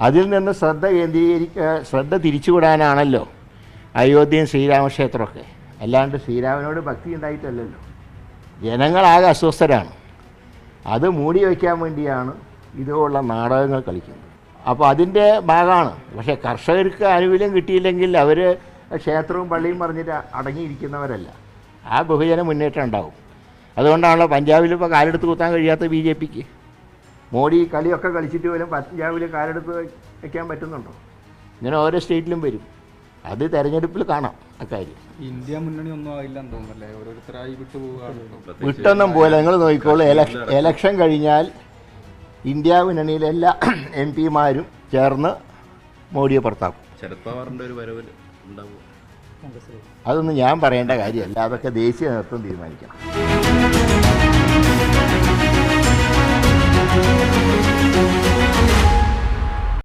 അതിൽ നിന്ന് ശ്രദ്ധ തിരിച്ചുവിടാനാണല്ലോ അയോധ്യയും ശ്രീരാമക്ഷേത്രമൊക്കെ. അല്ലാണ്ട് ശ്രീരാമനോട് ഭക്തി ഉണ്ടായിട്ടല്ലല്ലോ. ജനങ്ങളാകെ അസ്വസ്ഥരാണ്. അത് മൂടി വയ്ക്കാൻ വേണ്ടിയാണ് ഇതുപോലുള്ള നാടകങ്ങൾ കളിക്കുന്നത്. അപ്പോൾ അതിൻ്റെ ഭാഗമാണ്. പക്ഷേ കർഷകർക്ക് ആനുകൂല്യം കിട്ടിയില്ലെങ്കിൽ അവർ ക്ഷേത്രവും പള്ളിയും പറഞ്ഞിട്ട് അടങ്ങിയിരിക്കുന്നവരല്ല. ആ ബഹുജന മുന്നേറ്റം ഉണ്ടാവും. അതുകൊണ്ടാണല്ലോ പഞ്ചാബിൽ ഇപ്പോൾ കാലെടുത്ത് കുത്താൻ കഴിയാത്ത BJPക്ക്. മോഡി കളിയൊക്കെ കളിച്ചിട്ട് പോലും പഞ്ചാബിൽ കാലെടുത്ത് വയ്ക്കാൻ പറ്റുന്നുണ്ടോ? ഇങ്ങനെ ഓരോ സ്റ്റേറ്റിലും വരും. അത് തെരഞ്ഞെടുപ്പിൽ കാണാം അക്കാര്യം. ഇന്ത്യ മുന്നണി ഒന്നും ആയില്ലെന്ന് തോന്നുന്നല്ലേ, ഓരോരുത്തരായി വിട്ടൊന്നും പോലെ. നിങ്ങൾ നോക്കിക്കോളൂ, എലക്ഷൻ കഴിഞ്ഞാൽ ഇന്ത്യ മുന്നണിയിലെ എല്ലാ MP-മാരും ചേർന്ന് മോഡിയെ പുറത്താക്കും. അതൊന്നും ഞാൻ പറയേണ്ട കാര്യമല്ല, അതൊക്കെ ദേശീയ നേതൃത്വം തീരുമാനിക്കണം.